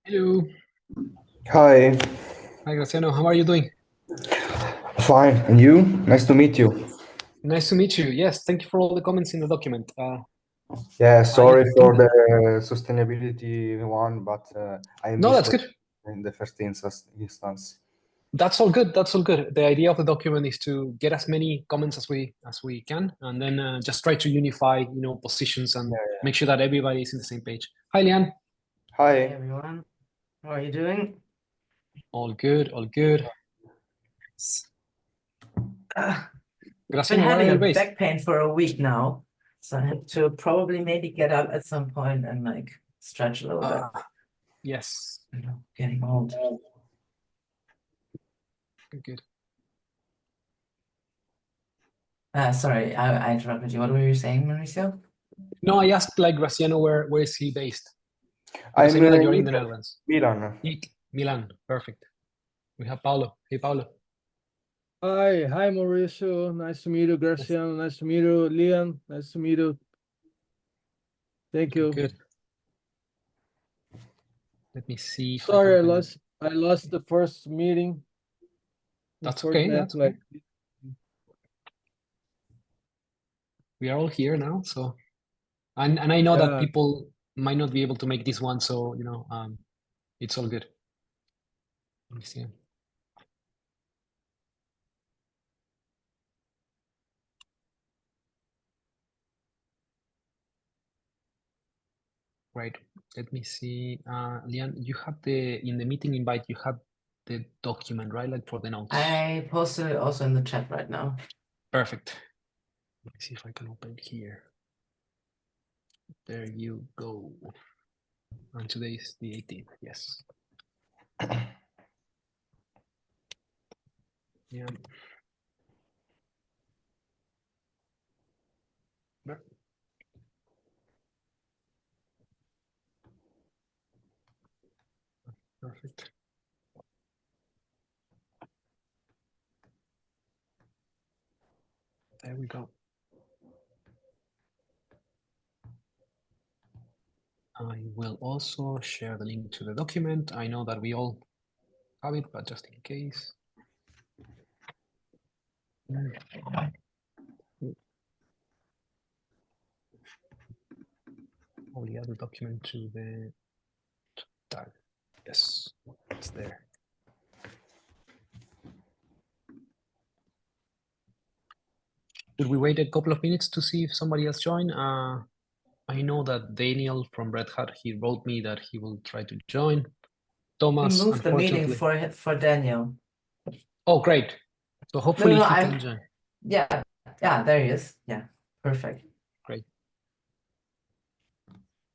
Hello. Hi, Hi, Graciano. How are you doing? fine. And you? Nice to meet you. Nice to meet you. Yes, thank you for all the comments in the document. Yeah, Yeah, sorry I for think the that, sustainability one, but I no, missed that's it good. in the first instance. That's all good. That's all good. The idea of the document is to get as many comments as we can, and then just try to unify, positions and Yeah. make sure that everybody is in the same page. Hi, Lian. Hey Hi. everyone, how are you doing? All good. All good. I've been Graciano, where are having a you based? back pain for a week now, so I have to probably maybe get up at some point and like stretch a little bit. Yes. You know, getting old. Good. Sorry, I interrupted you. What were you saying, Mauricio? No, I asked like Graciano, where is he based? Because I I'm know that you're in in the Netherlands. Milan. Milan. Perfect. We have Paulo. Hey, Paulo. Hi, Mauricio. Nice to meet you, Graciano. Nice to meet you, Leon. Nice to meet you. Thank you. Good. Let me see if I Sorry, can I lost the first meeting. That's okay. That's okay. We are all here now, so and I know that Yeah. people might not be able to make this one, so it's all good. Let me see. Right. Let me see. Lian, you have in the meeting invite, you have the document, right? Like for the notes. I posted it also in the chat right now. Perfect. Let me see if I can open it here. There you go. And today is the 18th. Yes. Yeah. Perfect. There we go. I will also share the link to the document. I know that we all have it, but just in case. Only add the document to the tag. Yes, it's there. Should we wait a couple of minutes to see if somebody else join? I know that Daniel from Red Hat, he wrote me that he will try to join. Thomas, We moved the meeting unfortunately. for Daniel. Oh, great. So hopefully No, he can join. Yeah, there he is. Yeah, perfect. Great.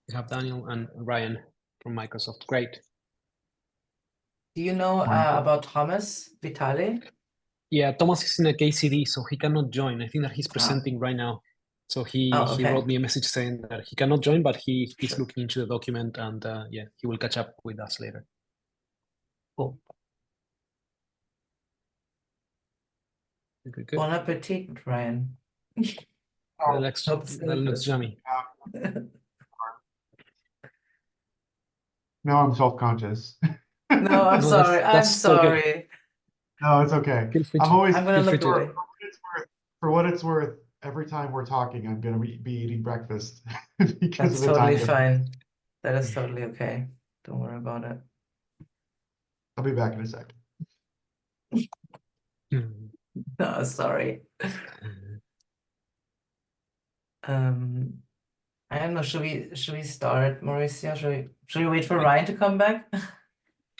We have Daniel and Ryan from Microsoft. Great. Do you know about Thomas Vitale? Yeah, Thomas is in a KCD, so he cannot join. I think that he's presenting right now. So he okay. wrote me a message saying that he cannot join, but he's Sure. looking into the document, and yeah, he will catch up with us later. Cool. Good. Bon appetit, Ryan. That looks yummy. Now I'm self-conscious. No, I'm No, sorry. I'm that's so good. sorry. No, it's okay. Feel free I'm to. always I'm gonna feel free look to. away. for what it's worth, every time we're talking, I'm gonna be eating breakfast because That's of the totally time difference. fine. That is totally okay. Don't worry about it. I'll be back in a second. No, sorry. I don't know. Should we start, Mauricio? Should we wait for Ryan to come back?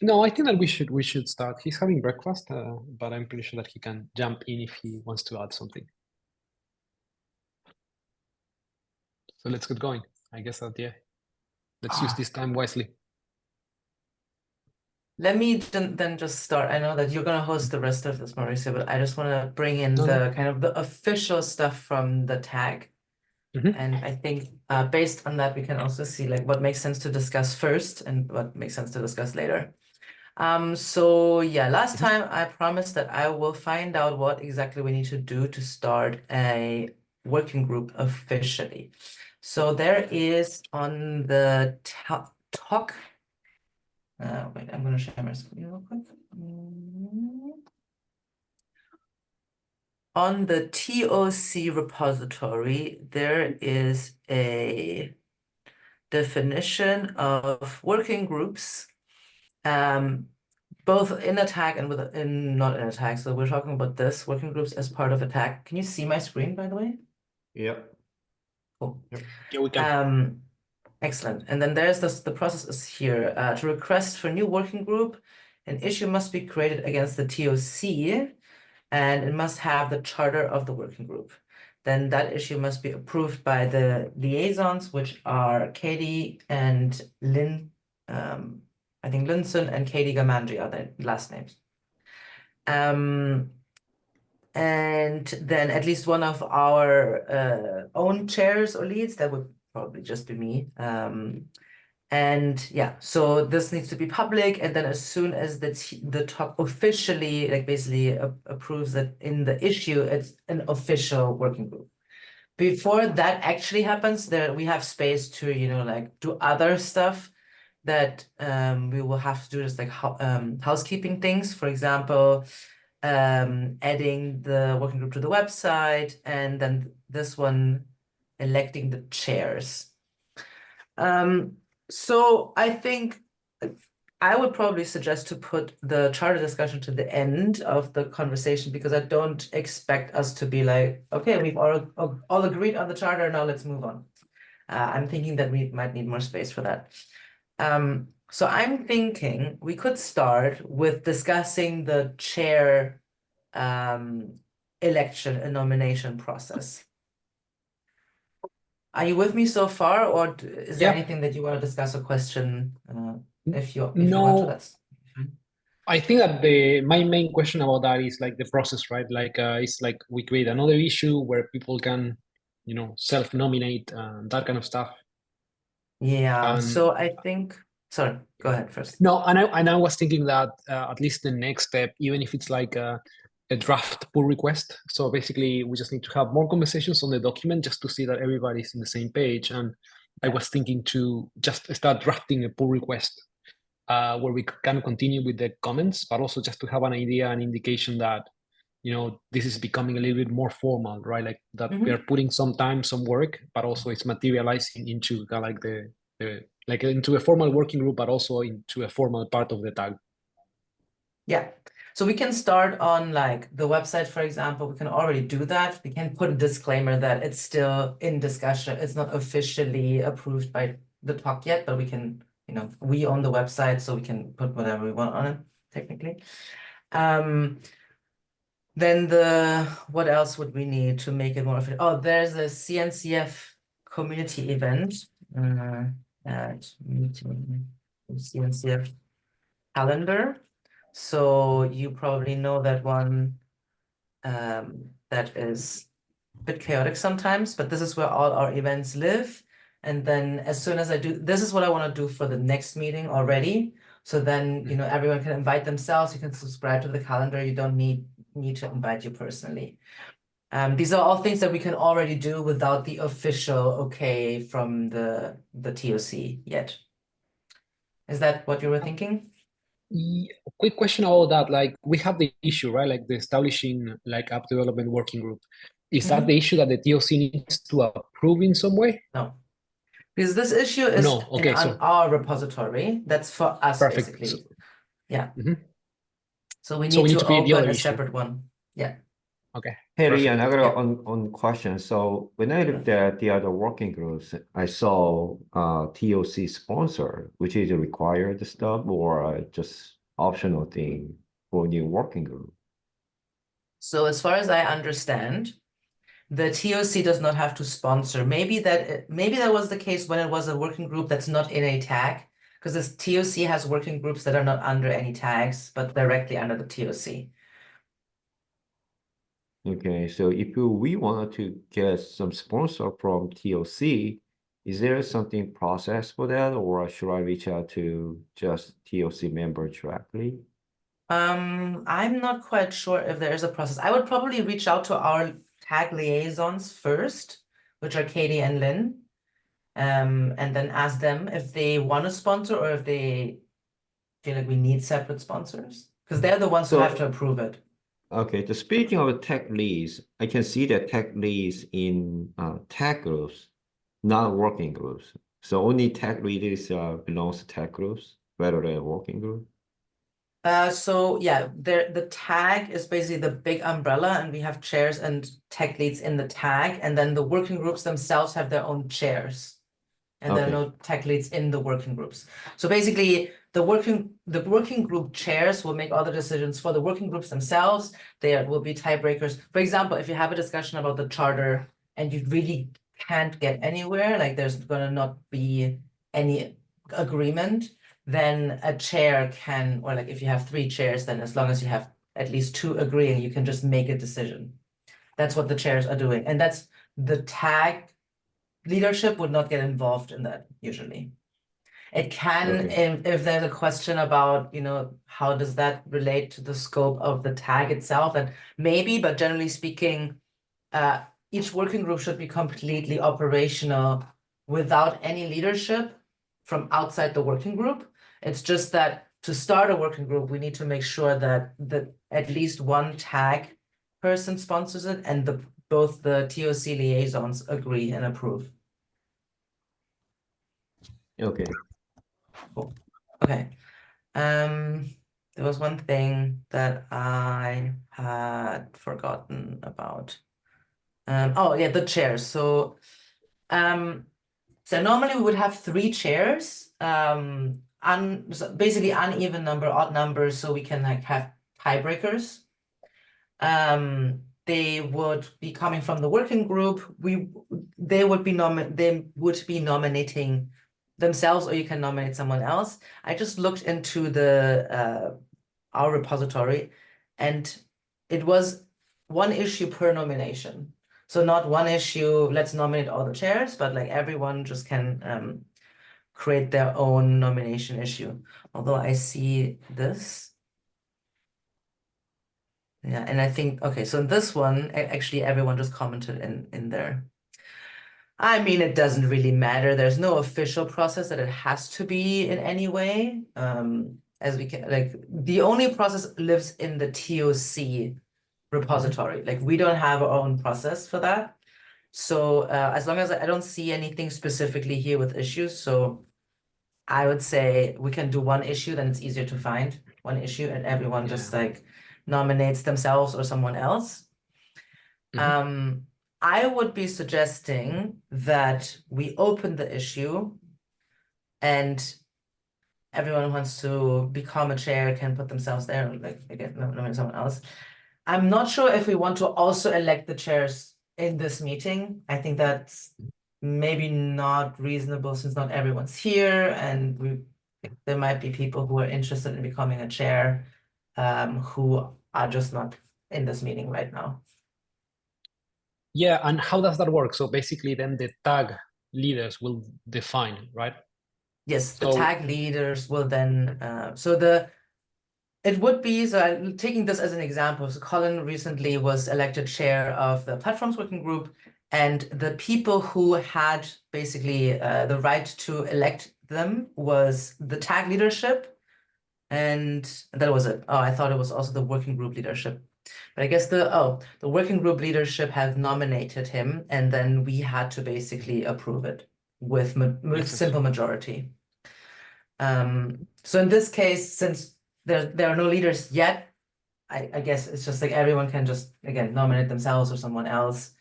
No, I think that we should start. He's having breakfast, but I'm pretty sure that he can jump in if he wants to add something. So let's get going. I guess that yeah. Let's use this time wisely. Let me then just start. I know that you're gonna host the rest of this, Mauricio, but I just want to bring in the kind of the official stuff from the tag. And I think based on that, we can also see like what makes sense to discuss first and what makes sense to discuss later. So yeah, last time I promised that I will find out what exactly we need to do to start a working group officially. So there is on the talk, Wait, I'm going to share my screen real quick. On the TOC repository, there is a definition of working groups, both in a tag and not in a tag. So we're talking about this working groups as part of a tag. Can you see my screen, by the way? Yep. Cool. Yep. Yeah, we can. Excellent. And then there's this, the process is here. To request for new working group, an issue must be created against the TOC, and it must have the charter of the working group. Then that issue must be approved by the liaisons, which are Katie and Lynn. I think Linson and Katie Gamandri are their last names. And then at least one of our own chairs or leads, that would probably just be me. And yeah, so this needs to be public, and then as soon as the top officially, like basically approves that in the issue, it's an official working group. Before that actually happens, there we have space to, you know, like do other stuff that we will have to do, just like housekeeping things. For example, adding the working group to the website, and then this one, electing the chairs. So I think I would probably suggest to put the charter discussion to the end of the conversation, because I don't expect us to be like, okay, we've all agreed on the charter, now let's move on. I'm thinking that we might need more space for that. So I'm thinking we could start with discussing the chair election and nomination process. Are you with me so far, or is there anything that you want to discuss or question? If you want to, that's fine. I think that my main question about that is like the process, right? Like it's like we create another issue where people can, you know, self-nominate that kind of stuff. Yeah. So I think. Sorry, go ahead first. No, and I was thinking that at least the next step, even if it's like a draft pull request. So basically, we just need to have more conversations on the document just to see that everybody's in the same page. And I was thinking to just start drafting a pull request where we can continue with the comments, but also just to have an idea, an indication that, you know, this is becoming a little bit more formal, right? Like that we are putting some time, some work, but also it's materializing into kind of like like into a formal working group, but also into a formal part of the tag. Yeah. So we can start on like the website, for example. We can already do that. We can put a disclaimer that it's still in discussion. It's not officially approved by the talk yet, but we can, you know, we own the website, so we can put whatever we want on it, technically. Then what else would we need to make it more official? Oh, there's a CNCF community event at meeting CNCF calendar. So you probably know that one that is a bit chaotic sometimes, but this is where all our events live. And then as soon as I do, this is what I want to do for the next meeting already. So then, you know, everyone can invite themselves. You can subscribe to the calendar. You don't need to invite you personally. These are all things that we can already do without the official okay from the TOC yet. Is that what you were thinking? Quick question about that. Like we have the issue, right? Like the establishing like app development working group. Is that the issue that the TOC needs to approve in some way? No, because this issue is on our repository. That's for us, basically. So, yeah. So we need to open a separate one. Yeah. Okay. Hey, Lian, I got on question. So when I looked at the other working groups, I saw TOC sponsor, which is a required stuff or just optional thing for new working group. So as far as I understand, the TOC does not have to sponsor. Maybe that was the case when it was a working group that's not in a tag, because this TOC has working groups that are not under any tags, but directly under the TOC. Okay, so if we wanted to get some sponsor from TOC, is there something process for that, or should I reach out to just TOC member directly? I'm not quite sure if there is a process. I would probably reach out to our tag liaisons first, which are Katie and Lynn, and then ask them if they want to sponsor or if they feel like we need separate sponsors because they're the ones who have to approve it. Okay, so speaking of tech leads, I can see that tech leads in tech groups, not working groups. So only tech leaders belongs to tech groups rather than working group. So yeah, the tag is basically the big umbrella, and we have chairs and tech leads in the tag, and then the working groups themselves have their own chairs, and there are no tech leads in the working groups. So basically, the working group chairs will make all the decisions for the working groups themselves. There will be tiebreakers. For example, if you have a discussion about the charter and you really can't get anywhere, like there's gonna not be any agreement, then a chair can, or like if you have 3 chairs, then as long as you have at least 2 agreeing, you can just make a decision. That's what the chairs are doing. And that's the tag leadership would not get involved in that usually. It can, if there's a question about, how does that relate to the scope of the tag itself, then maybe, but generally speaking, each working group should be completely operational without any leadership from outside the working group. It's just that to start a working group, we need to make sure that at least one tag person sponsors it and both the TOC liaisons agree and approve. Okay. Cool. Okay. There was one thing that I had forgotten about. Oh yeah, the chairs. So normally we would have 3 chairs, so basically uneven number, odd numbers, so we can like have tiebreakers. They would be coming from the working group. They would be nominating themselves, or you can nominate someone else. I just looked into our repository, and it was 1 issue per nomination. So not 1 issue, let's nominate all the chairs, but like everyone just can create their own nomination issue. Although I see this. Yeah, and I think, okay, so in this one, actually everyone just commented in there. I mean, it doesn't really matter. There's no official process that it has to be in any way. As we can, like, the only process lives in the TOC repository. Like, we don't have our own process for that. So as long as I don't see anything specifically here with issues, so I would say we can do 1 issue, then it's easier to find 1 issue, and everyone just like nominates themselves or someone else. I would be suggesting that we open the issue and everyone who wants to become a chair can put themselves there and like again nominate someone else. I'm not sure if we want to also elect the chairs in this meeting. I think that's maybe not reasonable since not everyone's here, and there might be people who are interested in becoming a chair who are just not in this meeting right now. Yeah, and how does that work? So basically then the tag leaders will define, right? Yes, the tag leaders will then, it would be, so I'm taking this as an example. So Colin recently was elected chair of the platforms working group, and the people who had basically the right to elect them was the tag leadership, and that was it. Oh, I thought it was also the working group leadership. But I guess the working group leadership has nominated him, and then we had to basically approve it with simple majority. So in this case, since there are no leaders yet, I guess it's just like everyone can just again nominate themselves or someone else.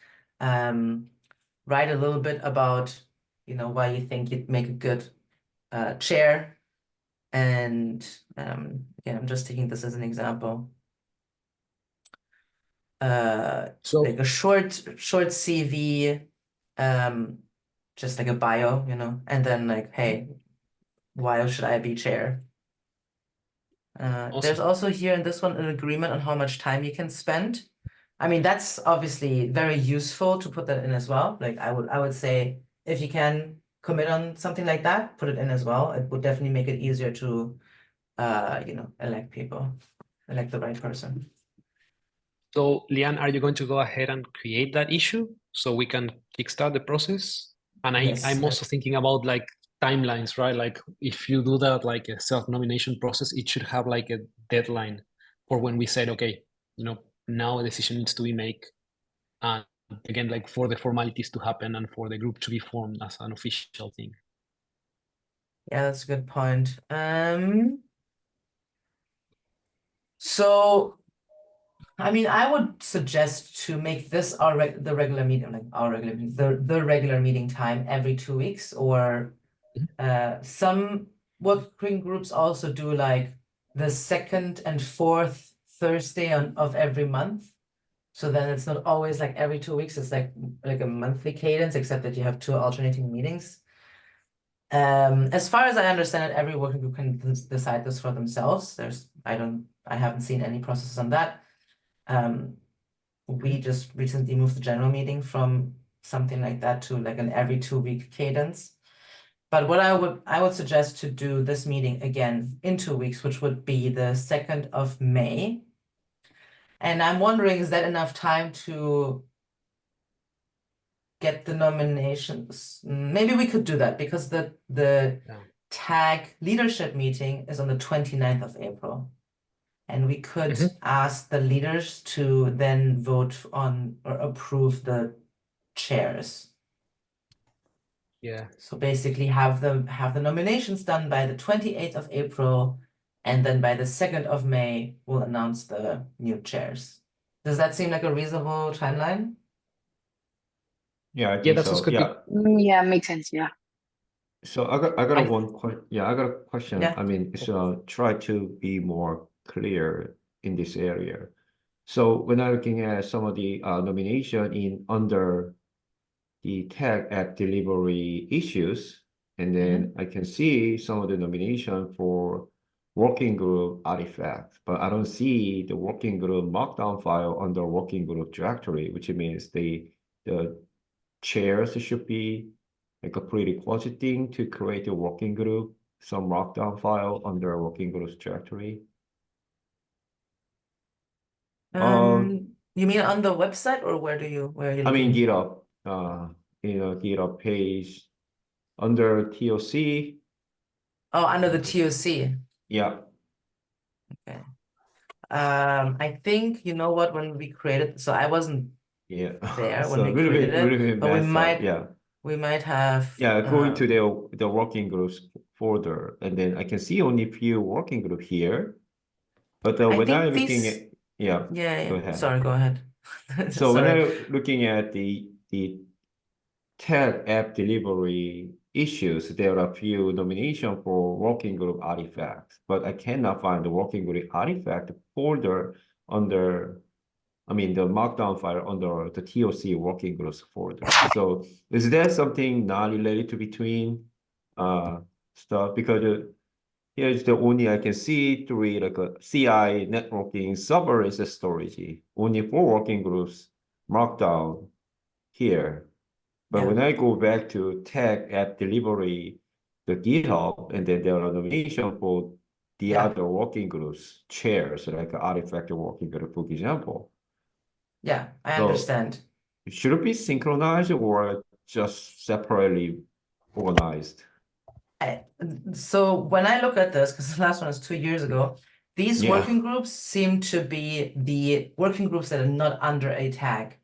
Write a little bit about why you think you'd make a good chair, and again, I'm just taking this as an example. So like a short CV, just like a bio, and then like, hey, why should I be chair? There's also here in this one an agreement on how much time you can spend. I mean, that's obviously very useful to put that in as well. Like I would say if you can commit on something like that, put it in as well. It would definitely make it easier to elect the right person. So, Lian, are you going to go ahead and create that issue so we can kickstart the process? And I'm also thinking about like timelines, right? Like if you do that like a self-nomination process, it should have like a deadline for when we said, okay, now a decision needs to be made. And again, like for the formalities to happen and for the group to be formed as an official thing. Yeah, that's a good point. So, I mean, I would suggest to make this the regular meeting, like our regular meeting, the regular meeting time every 2 weeks, or some working groups also do like the second and fourth Thursday of every month. So then it's not always like every 2 weeks, it's like a monthly cadence, except that you have 2 alternating meetings. As far as I understand it, every working group can decide this for themselves. I haven't seen any processes on that. We just recently moved the general meeting from something like that to like an every 2-week cadence. But what I would suggest to do this meeting again in 2 weeks, which would be the 2nd of May. And I'm wondering, is that enough time to get the nominations? Maybe we could do that, because the tag leadership meeting is on the 29th of April. And we could ask the leaders to then vote on or approve the chairs. Yeah. So basically have the nominations done by the 28th of April, and then by the 2nd of May, we'll announce the new chairs. Does that seem like a reasonable timeline? Yeah, I think that sounds so. good. Yeah. Yeah, makes sense. Yeah. So I got I I got a question. Yeah. I mean, so try to be more clear in this area. So when I'm looking at some of the nomination in under the tag app delivery issues, and then I can see some of the nomination for working group artifacts, but I don't see the working group markdown file under working group directory, which means the chairs should be like a prerequisite thing to create a working group, some markdown file under a working group's directory. You mean on the website, or where are you I mean, looking? GitHub, GitHub page under TOC. Oh, under the TOC. Yeah. Okay. I think, you know what, when we created, so I wasn't Yeah. there when So we really created it, really but messed up. Yeah. we might have Going to the working groups folder, and then I can see only few working group here. But when I'm looking at yeah. Go ahead. Sorry, go ahead. So when I'm looking at the tag app delivery issues, there are a few nominations for working group artifacts, but I cannot find the working group artifact folder under, I mean, the markdown file under the TOC working groups folder. So is there something not related to between stuff? Because here's the only I can see three like a CI networking server is a storage. Only 4 working groups markdown here. But when I go back to tag app delivery, the GitHub, and then there are nomination for the other working groups, chairs, like artifact working group, for example. Yeah, I understand. Should it be synchronized or just separately organized? So when I look at this, because the last one is 2 years ago, these working groups seem to be the working groups that are not under a tag.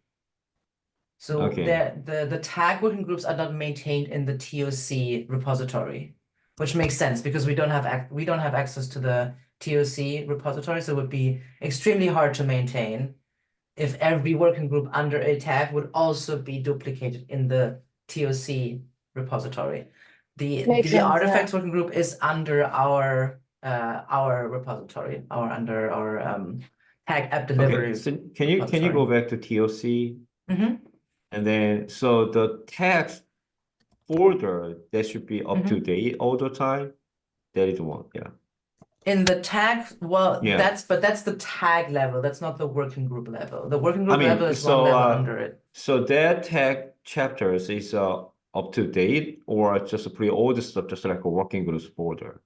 So the tag working groups are not maintained in the TOC repository, which makes sense because we don't have access to the TOC repository, so it would be extremely hard to maintain if every working group under a tag would also be duplicated in the TOC repository. The artifacts working group is under our repository, under our tag app delivery. So can you go back to TOC? And then so the text folder that should be up to date all the time. That is one, In the tag, that's the tag level. That's not the working group level. The working group level is one level under it. So that tag chapters is up to date or just a pretty old stuff, just like a working groups folder?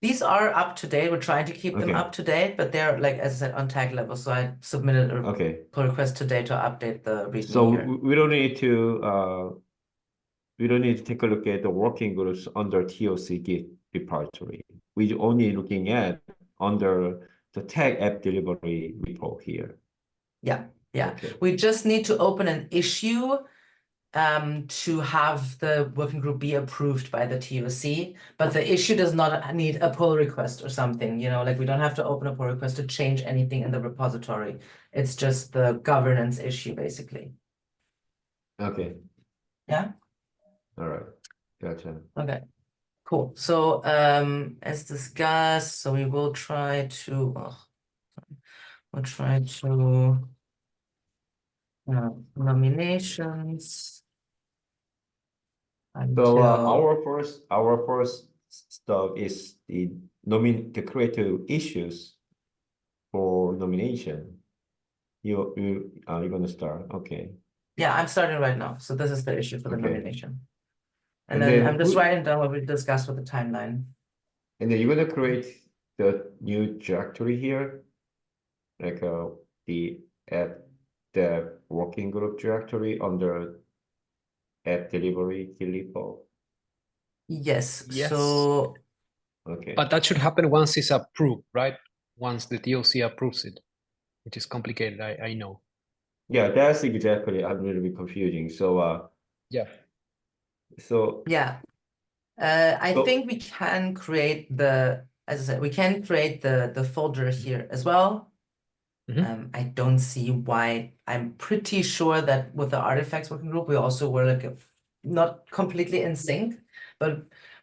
These are up to date. We're trying to keep them up to date, but they're, like, as I said, on tag level. So I submitted a pull request today to update the README So here. we don't need to we don't need to take a look at the working groups under TOC Git repository. We're only looking at under the tag app delivery repo here. Yeah. Okay. We just need to open an issue to have the working group be approved by the TOC, but the issue does not need a pull request or something, you know, like we don't have to open a pull request to change anything in the repository. It's just the governance issue, basically. Okay. Yeah. All right. Gotcha. Okay. Cool. So as discussed, so we will try to nominations So until our first stuff is the creative issues for nomination. You're gonna start. Okay. yeah, I'm starting right now. So this is the issue for the Okay. nomination. And then then I'm just who- writing down what we discussed with the timeline. And then you're gonna create the new directory here, like the app dev working group directory under app delivery repo. Yes. Yes. So Okay. But that should happen once it's approved, right? Once the TOC approves it, which is complicated, I know. Yeah, that's exactly a little bit confusing. So Yeah. so yeah, I So- think we can create as I said, we can create the folder here as well. I don't see why. I'm pretty sure that with the artifacts working group, we also were like not completely in sync. But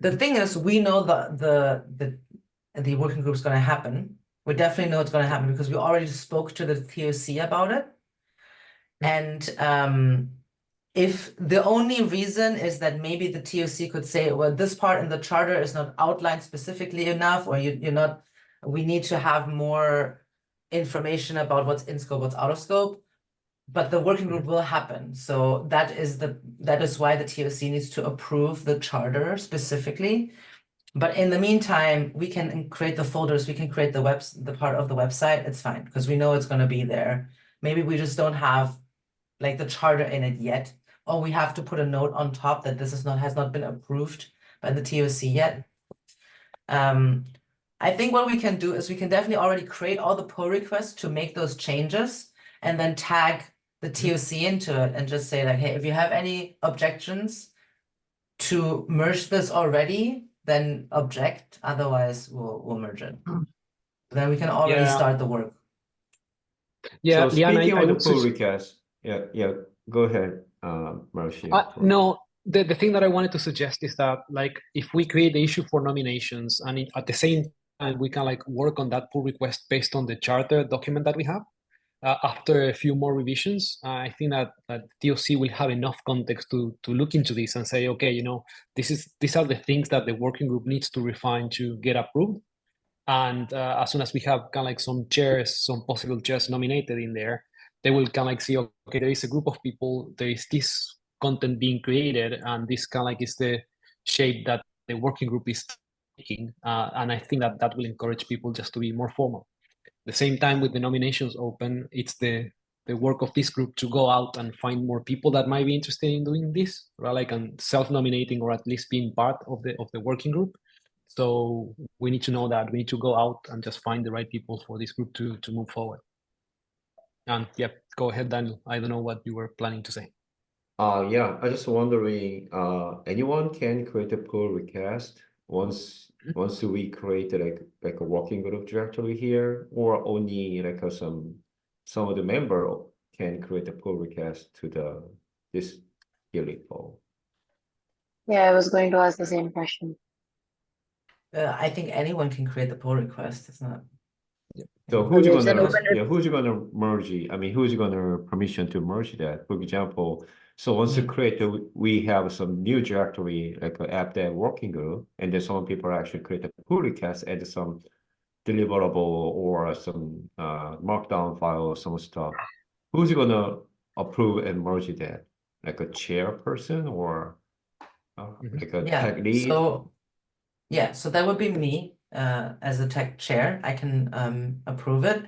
the thing is, we know the working group is going to happen. We definitely know it's going to happen because we already spoke to the TOC about it. And if the only reason is that maybe the TOC could say, well, this part in the charter is not outlined specifically enough, or we need to have more information about what's in scope, what's out of scope, but the working group will happen. So that is why the TOC needs to approve the charter specifically. But in the meantime, we can create the folders, we can create the part of the website. It's fine because we know it's going to be there. Maybe we just don't have like the charter in it yet, or we have to put a note on top that this has not been approved by the TOC yet. I think what we can do is we can definitely already create all the pull requests to make those changes and then tag the TOC into it and just say like, hey, if you have any objections to merge this already, then object, otherwise we'll merge it. Then we can already start the work. Yeah, so Lian, speaking I of the would pull request, yeah, go ahead, Marcia. no, the thing that I wanted to suggest is that like if we create the issue for nominations and at the same time we can like work on that pull request based on the charter document that we have. After a few more revisions, I think that TOC will have enough context to look into this and say, okay, you know, these are the things that the working group needs to refine to get approved. And as soon as we have kind of like some possible chairs nominated in there, they will kind of like see, okay, there is a group of people, there is this content being created, and this kind of like is the shape that the working group is taking. And I think that will encourage people just to be more formal. The same time with the nominations open, it's the work of this group to go out and find more people that might be interested in doing this, right? Like self-nominating or at least being part of the working group. So we need to know that we need to go out and just find the right people for this group to move forward. And yeah, go ahead, Daniel. I don't know what you were planning to say. Yeah, I just wondering, anyone can create a pull request once we create like a working group directory here, or only like some of the member can create a pull request to this repo. Yeah, I was going to ask the same question. I think anyone can create the pull request. It's not. So Well, there's an open who's gonna merge it? I mean, who's gonna permission to merge that? For example, so once you create we have some new directory like an app dev working group, and then some people actually create a pull request, add some deliverable or some markdown file or some stuff. Who's gonna approve and merge that? Like a chairperson or like a tech lead? So that would be me as the tech chair. I can approve it.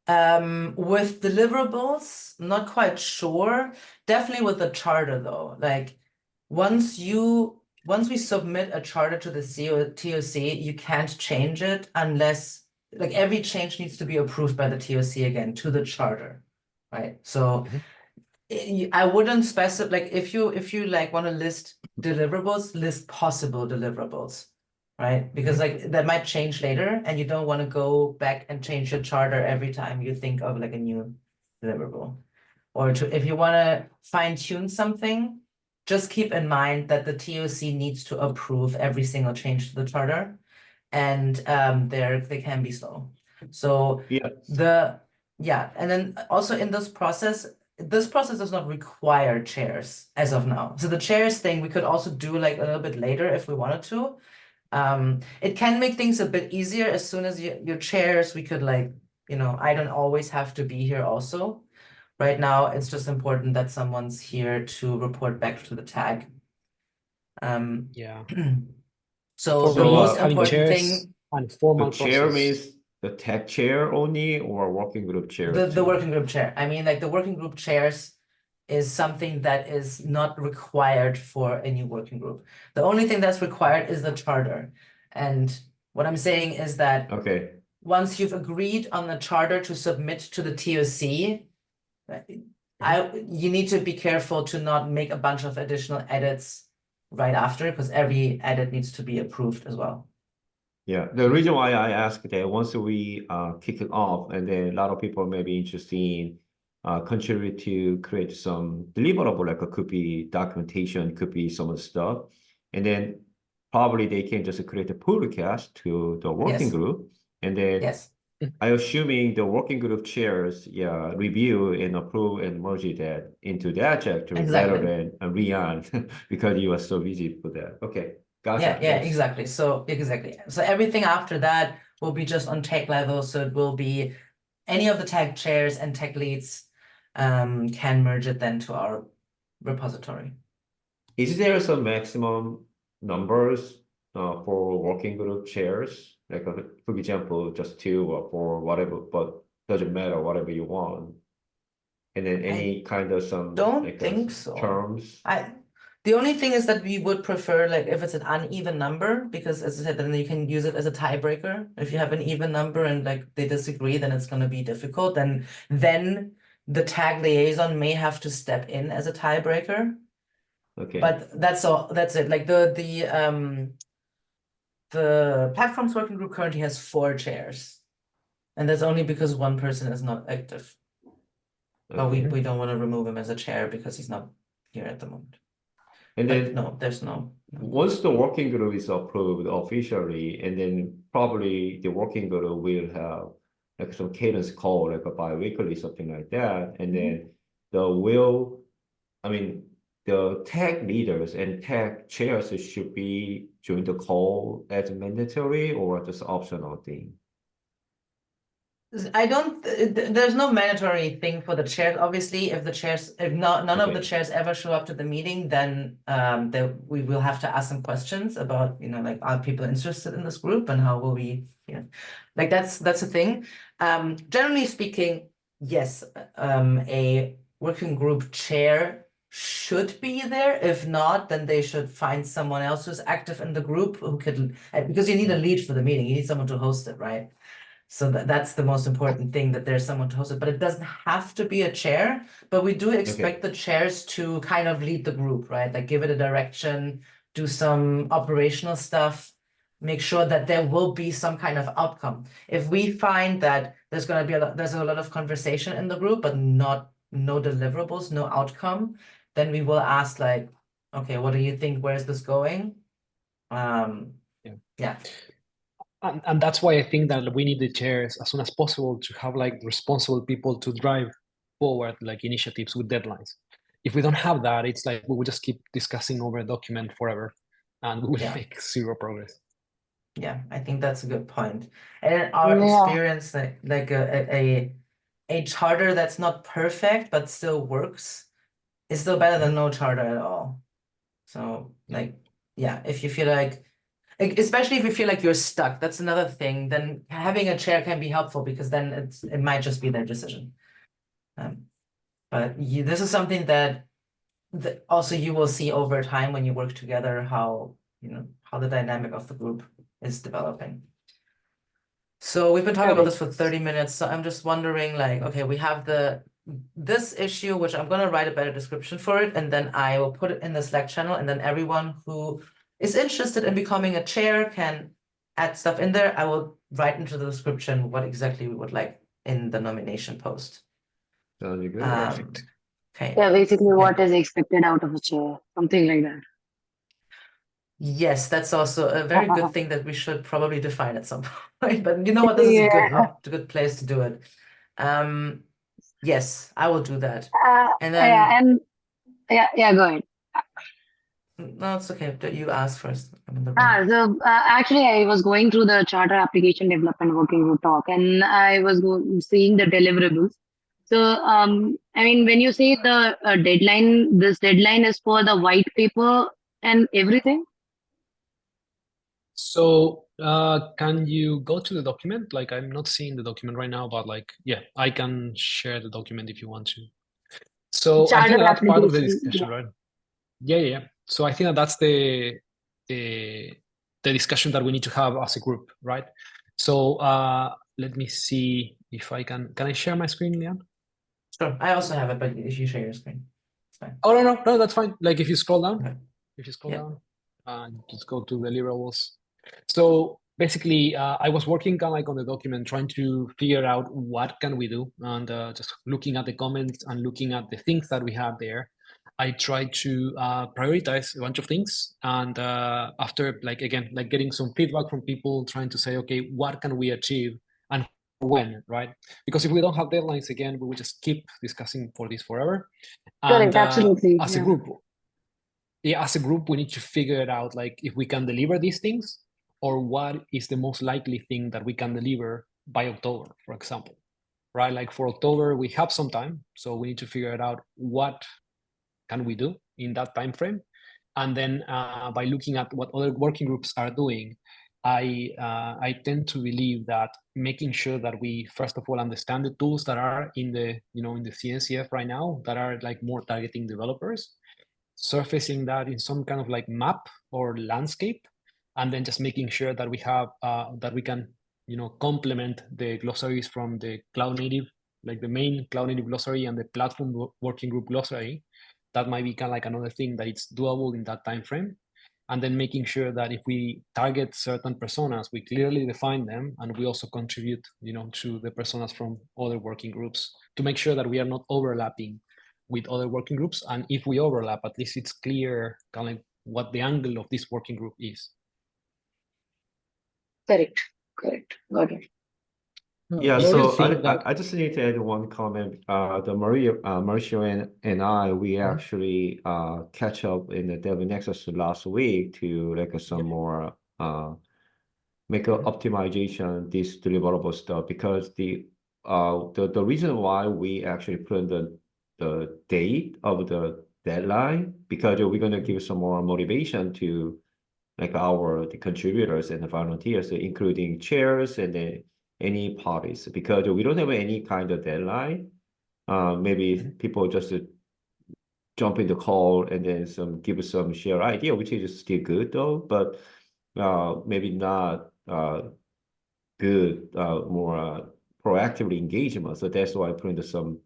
With deliverables, not quite sure. Definitely with the charter though. Like once we submit a charter to the TOC, you can't change it unless, like, every change needs to be approved by the TOC again to the charter, right? So I wouldn't specify, like, if you like want to list deliverables, list possible deliverables, right? Because like that might change later, and you don't want to go back and change your charter every time you think of like a new deliverable. Or if you want to fine tune something, just keep in mind that the TOC needs to approve every single change to the charter, and they can be slow. So and then also in this process does not require chairs as of now. So the chairs thing we could also do like a little bit later if we wanted to. It can make things a bit easier as soon as your chairs, we could like, I don't always have to be here also. Right now, it's just important that someone's here to report back to the tag. Yeah. So the So, most having important chairs thing, and formal the chair process. means the tech chair only or working group chair the too? working group chair. I mean, like the working group chairs is something that is not required for a new working group. The only thing that's required is the charter. And what I'm saying is that Okay. once you've agreed on the charter to submit to the TOC, you need to be careful to not make a bunch of additional edits right after, because every edit needs to be approved as well. Yeah, the reason why I asked that once we kick it off, and then a lot of people may be interested in contribute to create some deliverable, like it could be documentation, could be some of the stuff, and then probably they can just create a pull request to the working group, and then I assuming the working group chairs, review and approve and merge that into that chapter rather than Rian because you are so busy for that. Okay. Gotcha. Yeah, exactly. So everything after that will be just on tag level. So it will be any of the tag chairs and tag leads can merge it then to our repository. Is there some maximum numbers for working group chairs? Like, for example, just 2 or 4, whatever, but doesn't matter, whatever you want. And then any kind of some don't think so. terms. The only thing is that we would prefer, like, if it's an uneven number, because as I said, then you can use it as a tiebreaker. If you have an even number and like they disagree, then it's going to be difficult. And then the tag liaison may have to step in as a tiebreaker. Okay. But that's all. That's it. Like the platforms working group currently has 4 chairs, and that's only because one person is not active. But we don't want to remove him as a chair because he's not here at the moment. And then no, there's no. Once the working group is approved officially, and then probably the working group will have like some cadence call, like a bi-weekly, something like that. And then the tag leaders and tag chairs should be join the call as mandatory or just optional thing. There's no mandatory thing for the chairs. Obviously, if none of the chairs ever show up to the meeting, then we will have to ask some questions about, like, are people interested in this group and how will we, like that's the thing. Generally speaking, yes, a working group chair should be there. If not, then they should find someone else who's active in the group who could, because you need a lead for the meeting. You need someone to host it, right? So that's the most important thing, that there's someone to host it, but it doesn't have to be a chair, but we do expect the chairs to kind of lead the group, right? Like give it a direction, do some operational stuff, make sure that there will be some kind of outcome. If we find that there's going to be there's a lot of conversation in the group, but no deliverables, no outcome, then we will ask like, okay, what do you think? Where's this going? Yeah. And that's why I think that we need the chairs as soon as possible to have like responsible people to drive forward like initiatives with deadlines. If we don't have that, it's like we will just keep discussing over a document forever and we will make 0 progress. Yeah, I think that's a good point. And in our experience, like a charter that's not perfect but still works is still better than no charter at all. So like, if you feel like, especially if you feel like you're stuck, that's another thing, then having a chair can be helpful because then it might just be their decision. But this is something that also you will see over time when you work together how the dynamic of the group is developing. So we've been talking about this for 30 minutes. So I'm just wondering, like, okay, we have this issue, which I'm gonna write a better description for it, and then I will put it in the Slack channel, and then everyone who is interested in becoming a chair can add stuff in there. I will write into the description what exactly we would like in the nomination post. Sounds good. Perfect. Okay. Yeah, basically Okay. what is expected out of a chair, something like that. Yes, that's also a very good thing that we should probably define at some point. But you know what? This is a good place to do it. Yes, I will do that. And then Go ahead. no, it's okay. You ask first. I'm in the room. So actually, I was going through the Charter Application Development Working Group talk, and I was seeing the deliverables. So, I mean, when you say the deadline, this deadline is for the white paper and everything. So can you go to the document? Like, I'm not seeing the document right now, but like, yeah, I can share the document if you want to. So I think Charter that's part of the application, discussion, yeah. right? Yeah. So I think that's the discussion that we need to have as a group, right? So let me see if I can I share my screen, Leon? Sure. I also have it, but if you share your screen, it's fine. Oh, no, that's fine. Like if you scroll down, Okay. if you scroll down, just go to deliverables. So basically, I was working kind of like on the document, trying to figure out what can we do, and just looking at the comments and looking at the things that we had there. I tried to prioritize a bunch of things, and after like getting some feedback from people, trying to say, okay, what can we achieve and when, right? Because if we don't have deadlines again, we will just keep discussing for this forever. And Correct, absolutely. as a group, we need to figure it out, like if we can deliver these things, or what is the most likely thing that we can deliver by October, for example, right? Like for October, we have some time, so we need to figure it out what can we do in that time frame, and then by looking at what other working groups are doing, I tend to believe that making sure that we first of all understand the tools that are in the in the CNCF right now that are like more targeting developers, surfacing that in some kind of like map or landscape, and then just making sure that we have that we can complement the glossaries from the cloud native, like the main cloud native glossary and the platform working group glossary. That might be kind of like another thing that it's doable in that time frame. And then making sure that if we target certain personas, we clearly define them, and we also contribute to the personas from other working groups to make sure that we are not overlapping with other working groups, and if we overlap, at least it's clear kind of like what the angle of this working group is. Correct. Got it. Yeah, If so you think I just need to add one comment. The Mauricio and I, we actually catch up in the Dev Nexus last week to like some more make a optimization this deliverable stuff, because the reason why we actually put the date of the deadline, because we're gonna give some more motivation to like the contributors and the volunteers, including chairs and then any parties, because we don't have any kind of deadline. Maybe people just jump in the call and then give some share idea, which is still good though, but maybe not good, more proactively engagement. So that's why I put in some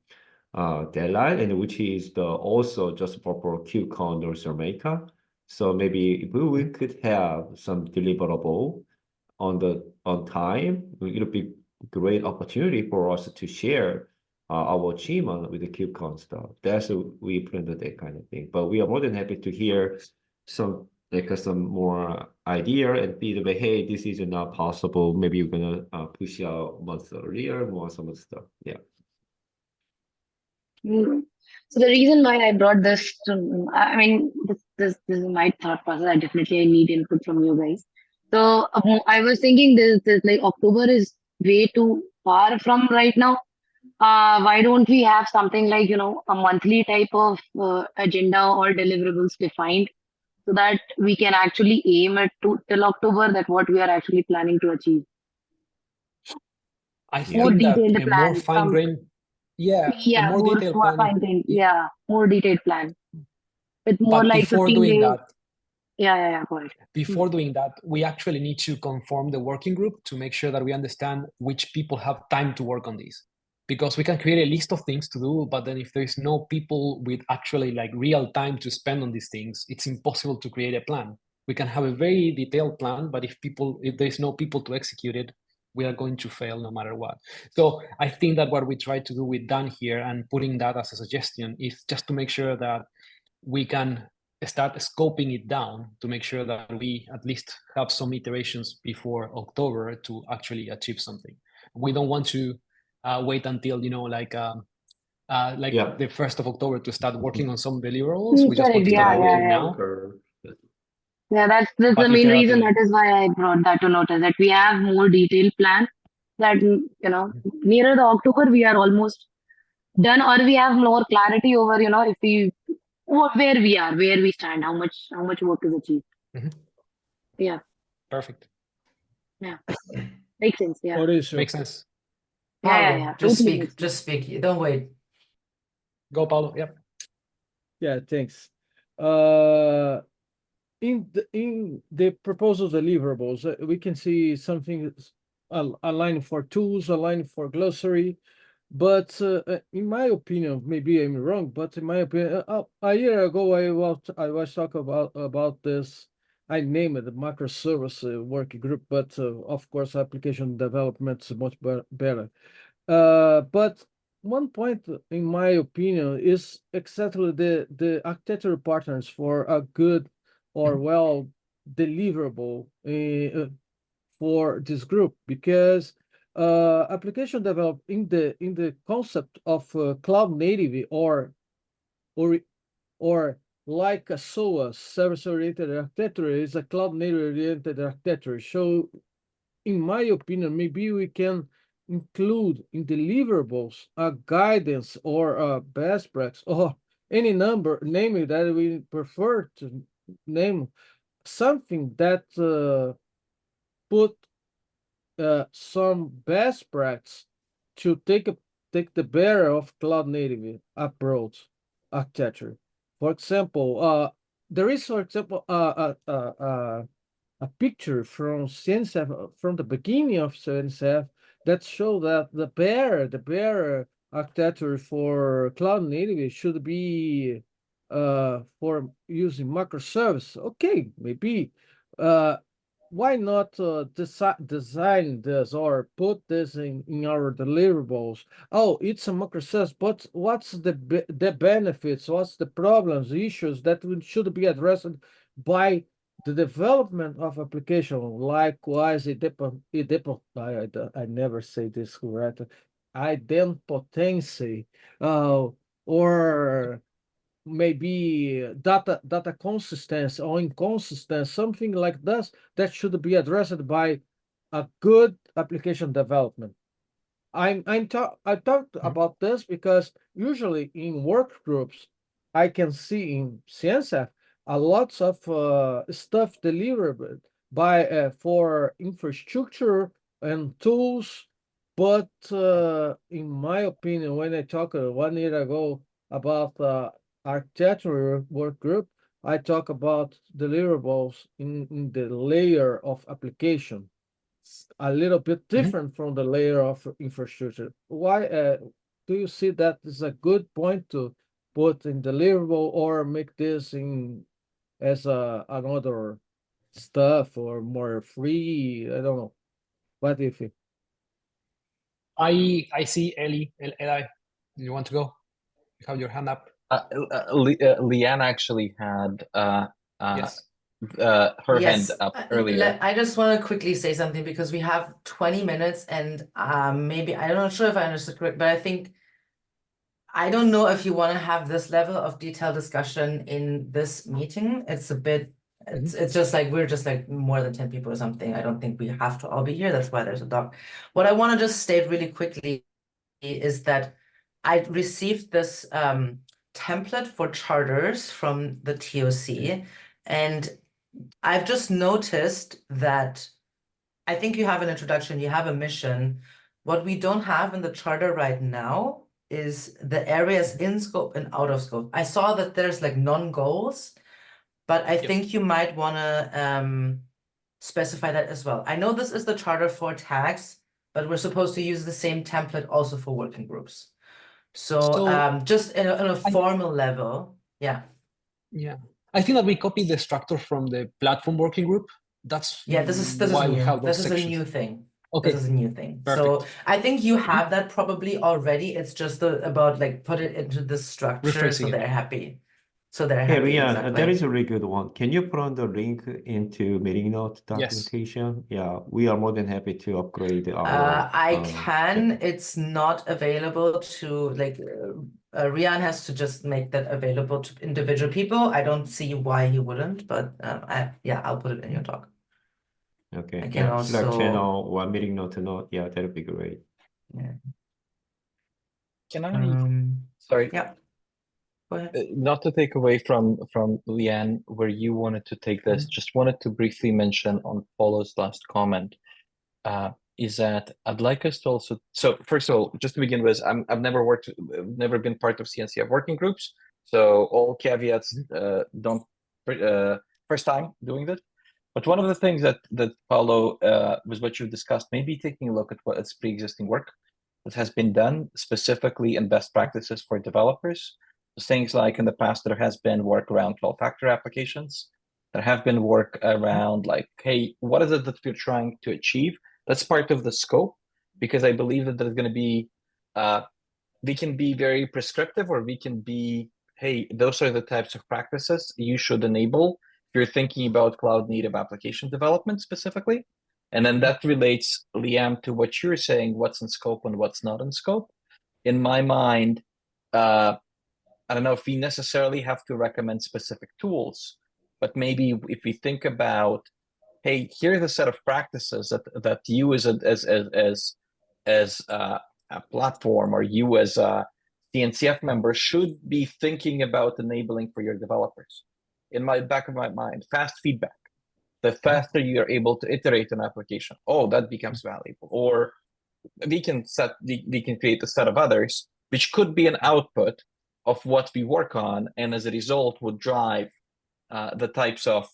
deadline, and which is also just for KubeCon North America. So maybe if we could have some deliverable on time, it would be great opportunity for us to share our achievement with the KubeCon stuff. That's we planted that kind of thing. But we are more than happy to hear some more idea and feedback. Hey, this is not possible. Maybe we're gonna push out months earlier, more some of the stuff. Yeah. So the reason why I brought this, I mean, this is my thought process. I definitely need input from you guys. So I was thinking this like October is way too far from right now. Why don't we have something like a monthly type of agenda or deliverables defined, so that we can actually aim at till October that what we are actually planning to achieve. I More think that detailed a plan. more fine-grained, a more more detailed plan. fine-grained. Yeah, more detailed plan. With more But like before 15 doing days. that, Yeah, go ahead. before doing that, we actually need to conform the working group to make sure that we understand which people have time to work on this. Because we can create a list of things to do, but then if there's no people with actually like real time to spend on these things, it's impossible to create a plan. We can have a very detailed plan, but if there's no people to execute it, we are going to fail no matter what. So I think that what we try to do with Dan here and putting that as a suggestion is just to make sure that we can start scoping it down to make sure that we at least have some iterations before October to actually achieve something. We don't want to wait until, like Yeah. the 1st of October to start working on some deliverables. We just Correct. want to start working now. Yeah, that's the But main reason. iteratively. That is why I brought that to notice, that we have more detailed plan that, nearer the October, we are almost done, or we have more clarity over, if we, where we are, where we stand, how much work is achieved. Mhm. Yeah, Perfect. makes sense. Yeah. Mauricio. Makes sense. Yeah. Just Totally speak, makes sense. just speak. Don't wait. Go, Paulo. Yep. Yeah, thanks. In the proposal deliverables, we can see something a line for tools, a line for glossary, but in my opinion, maybe I'm wrong, but in my opinion, a year ago I was talking about this. I named it the microservice working group, but of course, application development is much better. But one point, in my opinion, is exactly the architecture partners for a good or well deliverable for this group, because application developed in the concept of cloud native or like a SOA, service-oriented architecture, is a cloud native-oriented architecture. So in my opinion, maybe we can include in deliverables a guidance or a best practice or any naming that we prefer to name, something that put some best practice to take the bearer of cloud native approach architecture. For example, there is, for example, a picture from CNCF, from the beginning of CNCF, that show that the bearer architecture for cloud native should be for using microservice. Okay, maybe. Why not design this or put this in our deliverables? Oh, it's a microservice, but what's the benefits? What's the problems, issues that should be addressed by the development of application? Likewise, I never say this correctly. Idempotency, or maybe data consistency or inconsistency, something like this, that should be addressed by a good application development. I talked about this because usually in work groups, I can see in CNCF a lots of stuff delivered by for infrastructure and tools, but in my opinion, when I talked 1 year ago about architecture work group, I talk about deliverables in the layer of application, a little bit different from the layer of infrastructure. Why do you see that is a good point to put in deliverable, or make this in as another stuff, or more free? I don't know. What do you think? I see Eli. Eli, you want to go? You have your hand up. Leanne actually had Yes. her hand up earlier. I just want to quickly say something, because we have 20 minutes, and maybe, I'm not sure if I understood correct, but I don't know if you want to have this level of detailed discussion in this meeting. It's a bit, it's just like, we're just like more than 10 people or something. I don't think we have to all be here. That's why there's a doc. What I want to just state really quickly is that I received this template for charters from the TOC, and I've just noticed that I think you have an introduction, you have a mission. What we don't have in the charter right now is the areas in scope and out of scope. I saw that there's like non-goals, but I think you might want to specify that as well. I know this is the charter for tags, but we're supposed to use the same template also for working groups. So, just in a formal level, yeah. Yeah, I think that we copied the structure from the platform working group. That's this is why we new. have those This is sections. a new thing. Okay, this is a new thing. perfect. So I think you have that probably already. It's just about like put it into the structure Rephrasing so it. they're happy. So they're Hey, happy. Rian, Exactly. that is a really good one. Can you put on the link into meeting note documentation? Yeah, we are more than happy to upgrade our. I can. It's not available to like. Rian has to just make that available to individual people. I don't see why he wouldn't, but I'll put it in your talk. Okay. I can Slack also. channel or meeting note to note. Yeah, that'd be great. Yeah. Can I? Sorry. Yeah. Go ahead. Not to take away from Leanne, where you wanted to take this, just wanted to briefly mention on Paulo's last comment, is that I'd like us to also. So first of all, just to begin with, I've never been part of CNCF working groups, so all caveats. Don't first time doing this. But one of the things that Paulo was what you discussed, maybe taking a look at what is pre-existing work that has been done specifically in best practices for developers. Things like in the past, there has been work around 12-factor applications. There have been work around like, hey, what is it that we're trying to achieve? That's part of the scope, because I believe that there's going to be, we can be very prescriptive, or we can be, hey, those are the types of practices you should enable if you're thinking about cloud native application development specifically. And then that relates, Liam, to what you're saying, what's in scope and what's not in scope. In my mind, I don't know if we necessarily have to recommend specific tools, but maybe if we think about, hey, here's a set of practices that you as a platform, or you as a CNCF member should be thinking about enabling for your developers. In my back of my mind, fast feedback. The faster you are able to iterate an application, that becomes valuable. Or we can create a set of others, which could be an output of what we work on, and as a result would drive the types of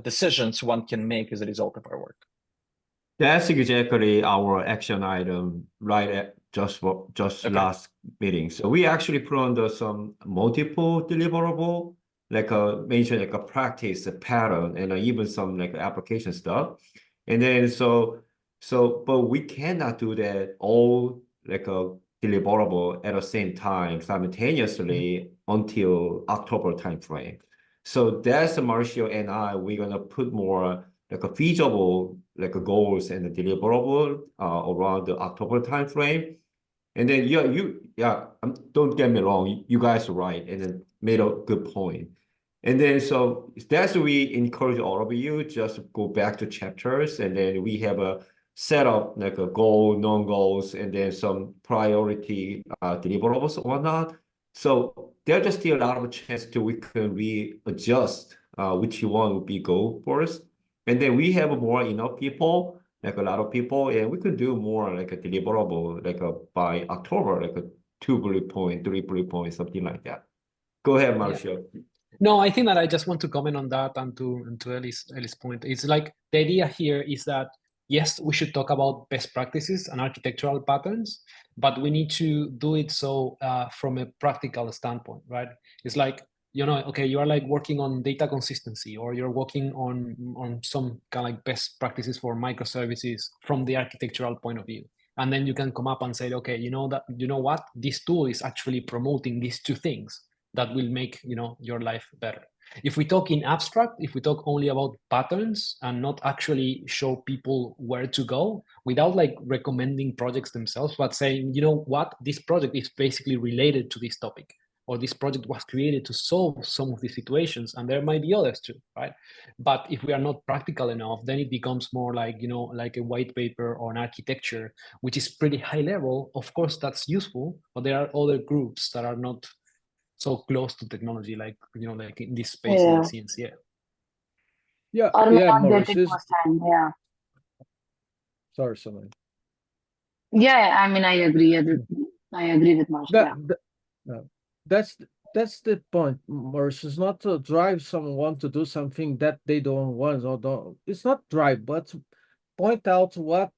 decisions one can make as a result of our work. That's exactly our action item right at just last meeting. So we actually put on some multiple deliverable, mention like a practice, a pattern, and even some like application stuff. And then but we cannot do that all like a deliverable at the same time simultaneously until October timeframe. So that's Marcio and we're gonna put more like a feasible like a goals and a deliverable around the October timeframe. And then don't get me wrong, you guys are right and then made a good point. And then so that's what we encourage all of you, just go back to chapters, and then we have a set up like a goal, non-goals, and then some priority deliverables or whatnot. So there's just still a lot of chance to we can readjust which one would be goal first. And then we have more enough people, like a lot of people, and we could do more like a deliverable, by October, like a 2 bullet point, 3 bullet point, something like that. Go ahead, Marcio. Yeah. No, I think that I just want to comment on that and to Ellie's point. It's like the idea here is that yes, we should talk about best practices and architectural patterns, but we need to do it so from a practical standpoint, right? It's like, okay, you are like working on data consistency, or you're working on some kind of like best practices for microservices from the architectural point of view. And then you can come up and say, okay, you know what? This tool is actually promoting these two things that will make your life better. If we talk in abstract, if we talk only about patterns and not actually show people where to go without like recommending projects themselves, but saying, you know what, this project is basically related to this topic, or this project was created to solve some of these situations, and there might be others too, right? But if we are not practical enough, then it becomes more like, like a white paper or an architecture, which is pretty high level. Of course, that's useful, but there are other groups that are not so close to technology, like like in this space in the CNCF. Or Maurice. Sorry, Samantha. Yeah, I mean, I agree. I agree with Marshall. That's the point, Maurice. It's not to drive someone to do something that they don't want or don't. It's not drive, but point out what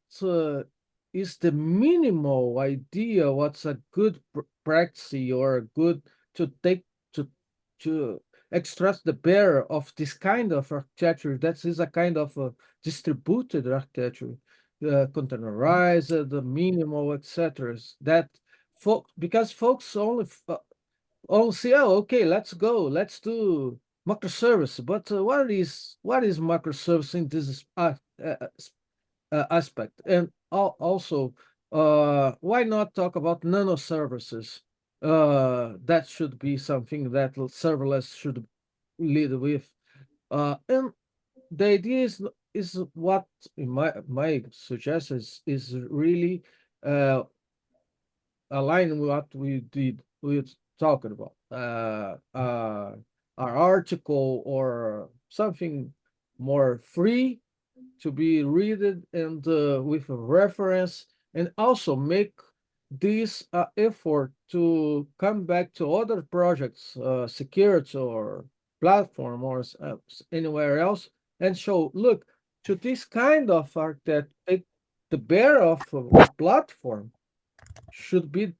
is the minimal idea, what's a good practice or good to take to extract the bear of this kind of architecture. That is a kind of distributed architecture, containerized, the minimal, etc. That because folks only say, oh, okay, let's go, let's do microservice. But what is microservice in this aspect? And also, why not talk about nano services? That should be something that serverless should lead with. And the idea is what in my suggestion is really align with what we talking about. Our article or something more free to be read and with a reference, and also make this effort to come back to other projects, security or platform or anywhere else, and show, look, to this kind of art that the bear of the platform should be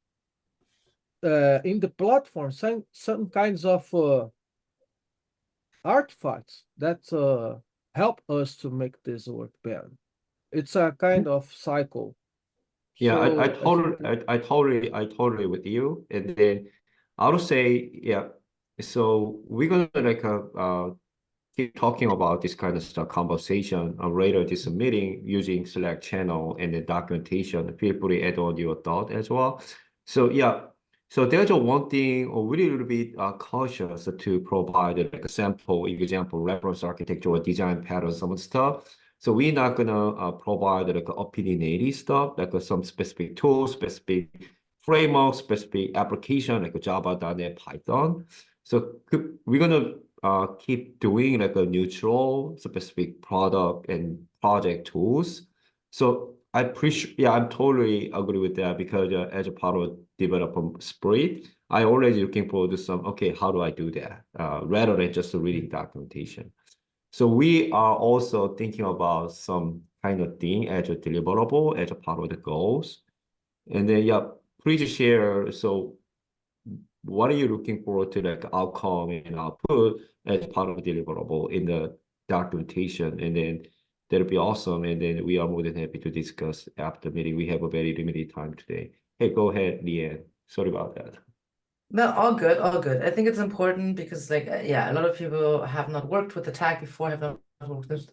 in the platform some kinds of artifacts that help us to make this work better. It's a kind of cycle. Yeah, I So totally with you. And then I would say, yeah, so we're gonna like keep talking about this kind of stuff, conversation later this meeting using Slack channel and the documentation. Feel free to add on your thought as well. So yeah, so there's a one thing really a little bit cautious to provide like a sample example, reference architecture or design pattern, some stuff. So we're not gonna provide like opinionated stuff, like some specific tools, specific framework, specific application, like Java, .NET, Python. So we're gonna keep doing like a neutral specific product and project tools. So I appreciate, yeah, I'm totally agree with that because as a part of developer spirit, I already looking forward to some, okay, how do I do that? Rather than just reading documentation. So we are also thinking about some kind of thing as a deliverable, as a part of the goals. And then, yeah, please share. So what are you looking forward to, like outcome and output as part of deliverable in the documentation? And then that'll be awesome. And then we are more than happy to discuss after the meeting. We have a very limited time today. Hey, go ahead, Leanne. Sorry about that. No, all good, all good. I think it's important because, like, yeah, a lot of people have not worked with the tag before, have not worked with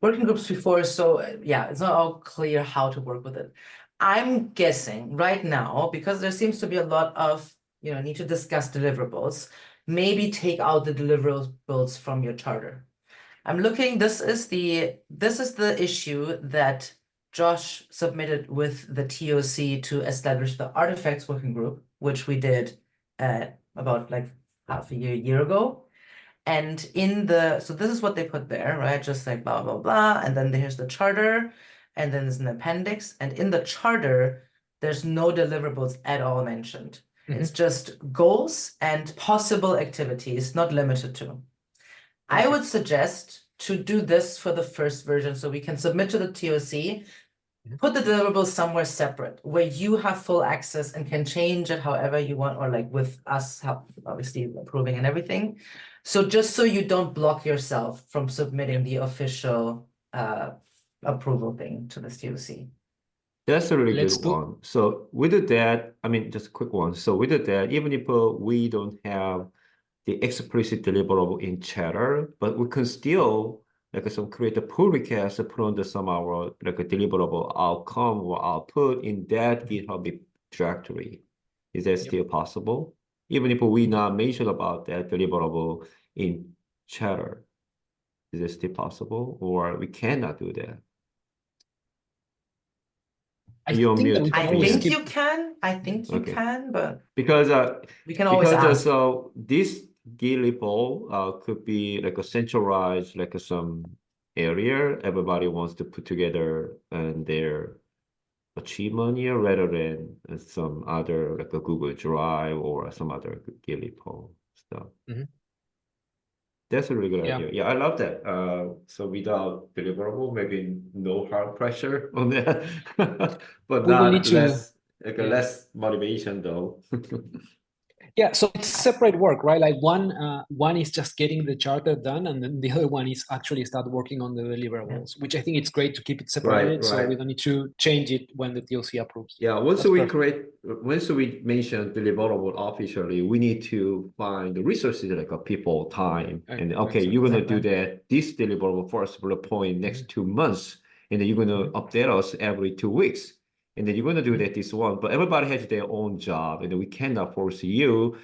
working groups before. So yeah, it's not all clear how to work with it. I'm guessing right now, because there seems to be a lot of, need to discuss deliverables, maybe take out the deliverables from your charter. I'm looking, this is the issue that Josh submitted with the TOC to establish the artifacts working group, which we did about like half a year ago. And so this is what they put there, right? Just like blah, blah, blah. And then here's the charter, and then there's an appendix. And in the charter, there's no deliverables at all mentioned. It's just goals and possible activities, not limited to. I would suggest to do this for the first version so we can submit to the TOC, put the deliverables somewhere separate where you have full access and can change it however you want, or like with us obviously approving and everything. So just so you don't block yourself from submitting the official approval thing to the TOC. That's a really good one. So with that, I mean, just a quick one. So with that, even if we don't have the explicit deliverable in chatter, but we can still like some create a pull request to put under some our like a deliverable outcome or output in that GitHub directory. Is that still possible? Even if we not mention about that deliverable in chatter, is it still possible, or we cannot do that? I think you can. I think you can, but because we can always ask. So this deliverable could be like a centralized, like some area everybody wants to put together and their achievement here rather than some other like a Google Drive or some other Gilipo stuff. That's a really good idea. Yeah, I love that. So without deliverable, maybe no hard pressure on that, but We will not need to, less like a less motivation though. yeah, so it's separate work, right? Like one is just getting the charter done, and then the other one is actually start working on the deliverables, which I think it's great to keep it separated, so we don't need to change it when the TOC approves. Yeah, once we mention deliverable officially, we need to find the resources like a people, time, and okay, you're gonna do that this deliverable first bullet point next 2 months, and then you're gonna update us every 2 weeks, and then you're gonna do that this one. But everybody has their own job, and we cannot force you.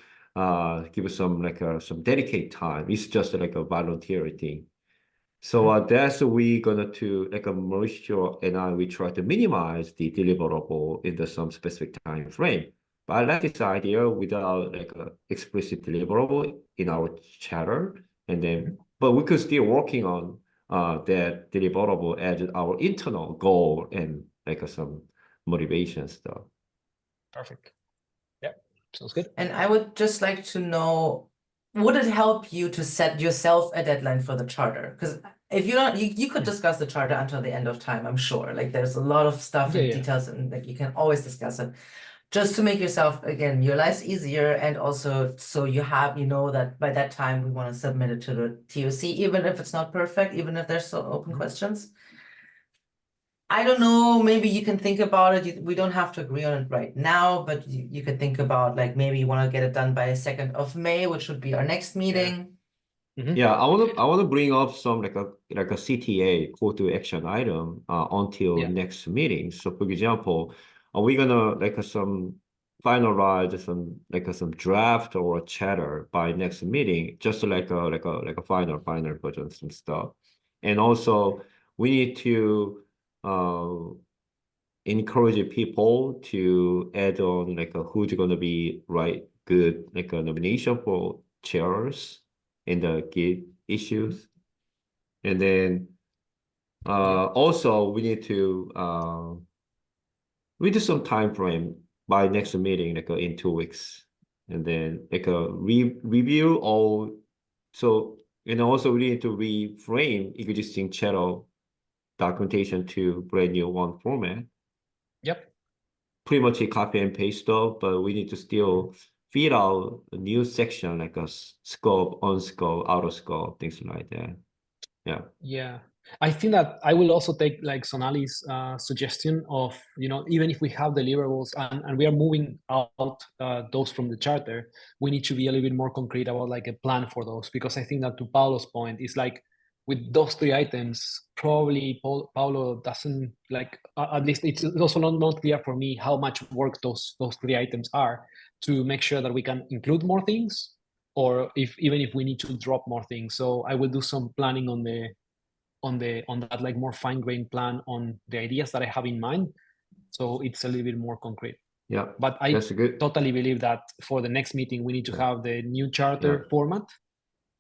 Give us some some dedicated time. It's just like a volunteer thing. So that's we gonna to like a Mauricio and I we try to minimize the deliverable in some specific time frame. But I like this idea without like a explicit deliverable in our charter, and then but we could still working on that deliverable as our internal goal and like some motivation stuff. Perfect. Yeah, sounds good. And I would just like to know, would it help you to set yourself a deadline for the charter? Because if you don't, you could discuss the charter until the end of time, I'm sure. Like there's a lot of stuff and details, and like you can always discuss it. Just to make yourself, again, your life easier, and also so you know that by that time we want to submit it to the TOC, even if it's not perfect, even if there's still open questions. I don't know, maybe you can think about it. We don't have to agree on it right now, but you could think about like maybe you want to get it done by 2nd of May, which would be our next meeting. Yeah, I want to bring up some like a CTA, call to action item until next meeting. So for example, are we gonna like finalize some draft or a chatter by next meeting, just like a final version some stuff. And also we need to encourage people to add on like who's gonna be good like a nomination for chairs in the Git issues. And then also we need to we do some time frame by next meeting like in 2 weeks, and then like a review all. So and also we need to reframe existing channel documentation to brand new one format. Yep. Pretty much a copy and paste stuff, but we need to still feed out a new section like a scope, on scope, out of scope, things like that. Yeah. Yeah. I think that I will also take like Sonali's suggestion of, even if we have deliverables and we are moving out those from the charter, we need to be a little bit more concrete about like a plan for those, because I think that to Paulo's point, it's like with those 3 items, probably Paulo doesn't like, at least it's also not clear for me how much work those 3 items are to make sure that we can include more things, or even if we need to drop more things. So I will do some planning on that like more fine-grained plan on the ideas that I have in mind, so it's a little bit more concrete. Yeah, but I totally believe that for the next meeting we need to have the new charter format,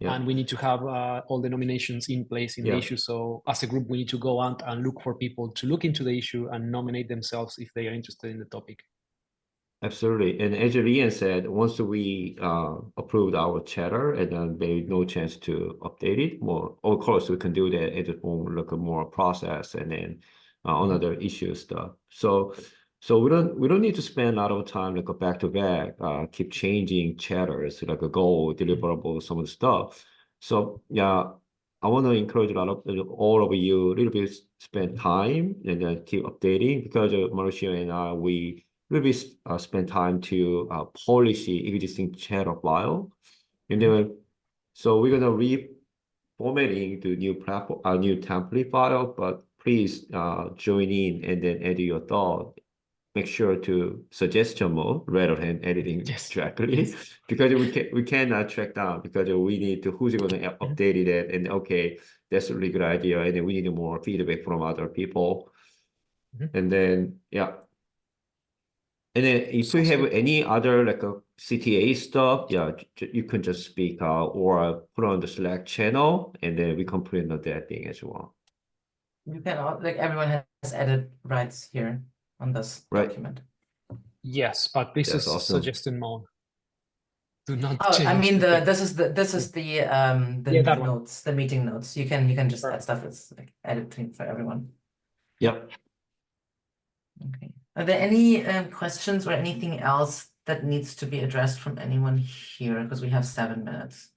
and we need to have all the nominations in place in the issue. So as a group we need to go out and look for people to look into the issue and nominate themselves if they are interested in the topic. Absolutely. And as Lian said, once we approved our charter, and then there is no chance to update it more. Of course, we can do that at the form, look at more process, and then on other issue stuff. So we don't need to spend a lot of time like a back to back, keep changing chatters like a goal, deliverable, some of the stuff. So yeah, I want to encourage all of you a little bit spend time and then keep updating, because Mauricio and I we spend time to polish the existing chatter file, and then so we're gonna reformatting the new platform, new template file. But please join in and then add your thought. Make sure to suggestion mode rather than editing directly, because we cannot track down, because we need to who's going to update it, and okay, that's a really good idea, and then we need more feedback from other people, and then and then if we have any other like a CTA stuff, you can just speak out or put on the Slack channel, and then we can put on that thing as well. You can like everyone has edit rights here. on this Right. document. Yes, but this That's is awesome. suggested mode. Do not Oh, change. I mean the this is the Yeah, that one. notes, the meeting notes. You can just add Perfect. stuff. It's like editing for everyone. Yep. Okay. Are there any questions or anything else that needs to be addressed from anyone here? Because we have 7 minutes.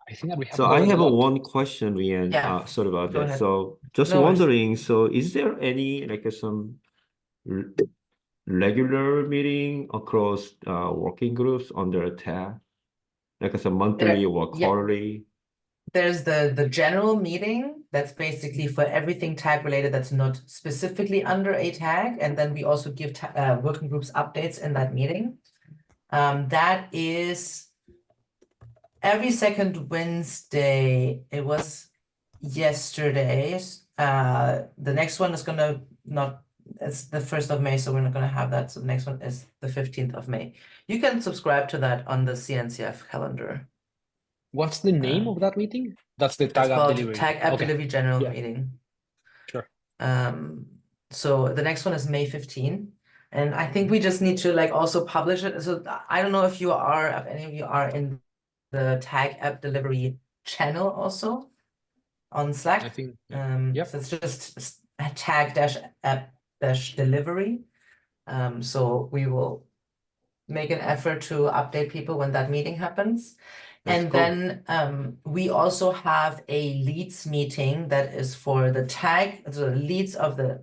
I think that we have So I covered a have a lot. one question, Leanne. Yeah, Sorry about go that. ahead. So just No worries. wondering, so is there any like some regular meeting across working groups under a tab? Like some monthly or Yeah. quarterly? There's the general meeting that's basically for everything tag related that's not specifically under a tag. And then we also give working groups updates in that meeting. That is every second Wednesday. It was yesterday. The next one is gonna not, it's the 1st of May, so we're not gonna have that. So the next one is the 15th of May. You can subscribe to that on the CNCF calendar. What's the name of that meeting? That's the It's tag app called delivery. Tag App Okay. Delivery General Yeah. Meeting. Sure. So the next one is May 15. And I think we just need to like also publish it. So I don't know if any of you are in the Tag App Delivery channel also on Slack. I think, yep. So it's just tag-app-delivery. So we will make an effort to update people when that meeting happens. That's And cool. then we also have a leads meeting that is for the tag, the leads of the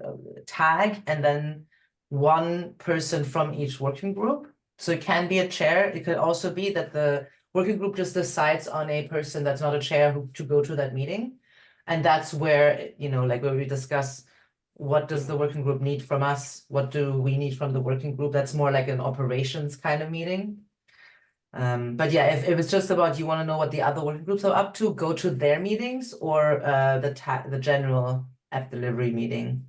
tag, and then one person from each working group. So it can be a chair. It could also be that the working group just decides on a person that's not a chair to go to that meeting. And that's where, like where we discuss what does the working group need from us? What do we need from the working group? That's more like an operations kind of meeting. But yeah, if it's just about you want to know what the other working groups are up to, go to their meetings or the general app delivery meeting.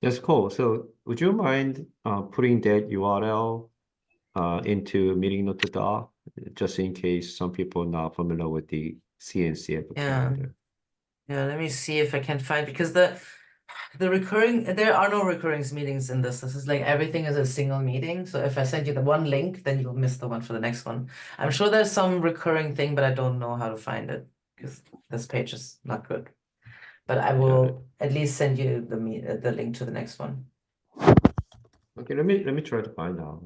That's cool. So would you mind putting that URL into meeting note doc, just in case some people are not familiar with the CNCF calendar? Yeah, let me see if I can find, because there are no recurring meetings in this. This is like everything is a single meeting. So if I send you the one link, then you'll miss the one for the next one. I'm sure there's some recurring thing, but I don't know how to find it because this page is not good. But I will at least send you the link to the next one. Okay, let me try to find out.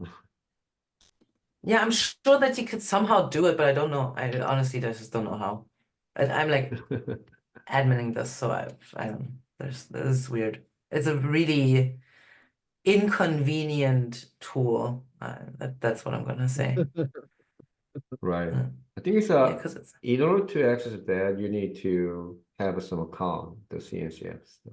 Yeah, I'm sure that you could somehow do it, but I don't know. I honestly just don't know how. And I'm like adminning this, so I don't. This is weird. It's a really inconvenient tool. That's what I'm gonna say. Right. I think it's Yeah, because it's in order to access that, you need to have some account, the CNCF. So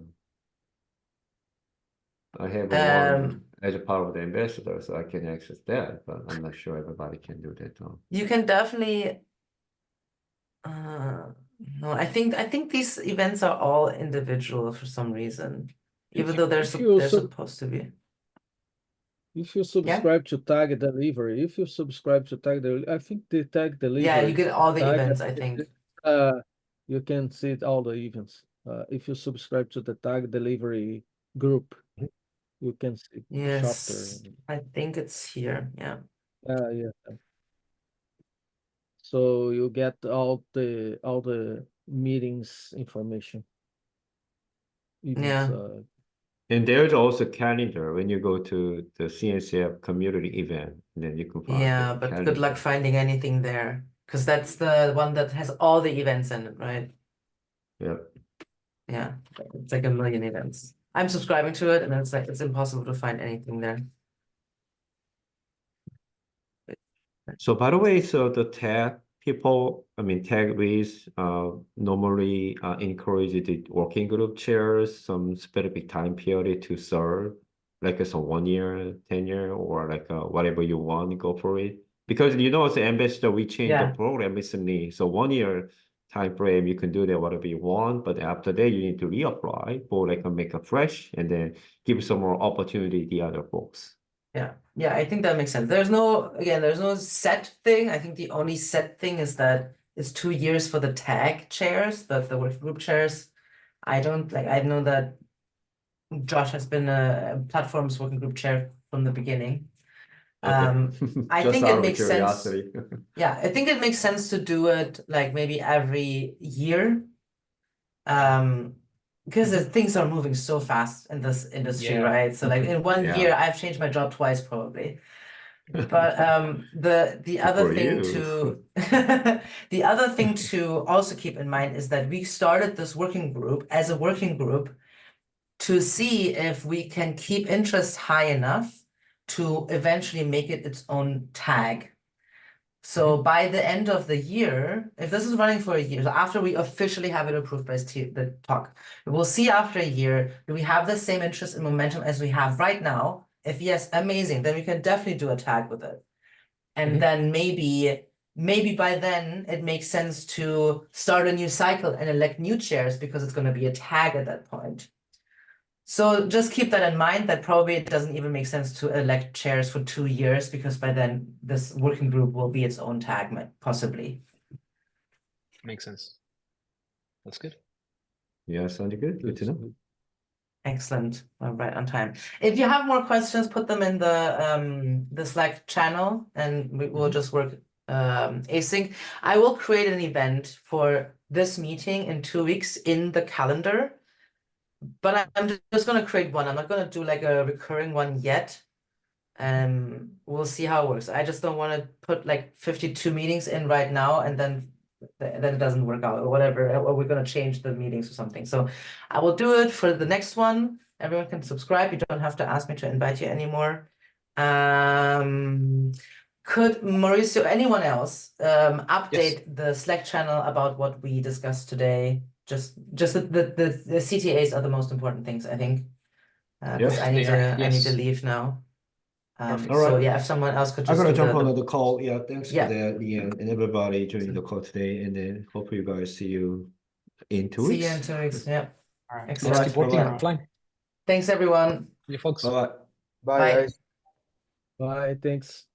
I have one as a part of the ambassador, so I can access that, but I'm not sure everybody can do that. you can definitely. No, I think these events are all individual for some reason, even though they're supposed to be. If you subscribe to Tag Delivery, I think the Tag Delivery. Yeah, you get all the events, I think. You can see all the events. If you subscribe to the Tag Delivery group, you can see Yes, chapter. I think it's here. Yeah. Yeah. So you get all the meetings information. Events, Yeah. And there's also calendar when you go to the CNCF community event, and then you can find Yeah, the but calendar. good luck finding anything there, because that's the one that has all the events in it, right? Yep. Yeah, it's like a million events. I'm subscribing to it, and it's like it's impossible to find anything there. So by the way, so the tag people, tag leads normally encourage the working group chairs some specific time period to serve, like some 1 year, 10 year, or like whatever you want, go for it. Because as an ambassador, we changed the program recently. So 1 year time frame, you can do that whatever you want, but after that, you need to reapply for like make a fresh and then give some more opportunity to the other folks. Yeah, I think that makes sense. There's no set thing. I think the only set thing is that it's 2 years for the tag chairs, the working group chairs, I know that Josh has been a platforms working group chair from the beginning. I Just think out it of makes sense. curiosity. Yeah, I think it makes sense to do it like maybe every year. Because things are moving so fast in this industry, Yeah. right? So like in one Yeah. year, I've changed my job twice probably. But the other For thing you. to the other thing to also keep in mind is that we started this working group as a working group to see if we can keep interest high enough to eventually make it its own tag. So by the end of the year, if this is running for a year, so after we officially have it approved by the talk, we'll see after a year, do we have the same interest and momentum as we have right now? If yes, amazing, then we can definitely do a tag with it. And then maybe by then it makes sense to start a new cycle and elect new chairs because it's going to be a tag at that point. So just keep that in mind, that probably it doesn't even make sense to elect chairs for 2 years because by then this working group will be its own tag, possibly. Makes sense. That's good. Yeah, sounds good. Good to know. Excellent. We're right on time. If you have more questions, put them in the Slack channel and we will just work async. I will create an event for this meeting in 2 weeks in the calendar. But I'm just going to create one. I'm not going to do like a recurring one yet. We'll see how it works. I just don't want to put like 52 meetings in right now and then it doesn't work out or whatever, or we're going to change the meetings or something. So I will do it for the next one. Everyone can subscribe. You don't have to ask me to invite you anymore. Could Mauricio, anyone else, update the Slack channel about what we discussed today? Just the CTAs are the most important things, I think. Because I need to leave now. So yeah, if someone else could just I'm gonna do jump on the call. Yeah, thanks Yeah. for that, Ian, and everybody joining the call today. And then hopefully you guys see you in 2 See weeks. you in 2 weeks. Yeah. All right. Excellent. Let's keep working. Bye-bye. Fine. Thanks, everyone. You folks. Bye-bye. Bye. Bye, thanks.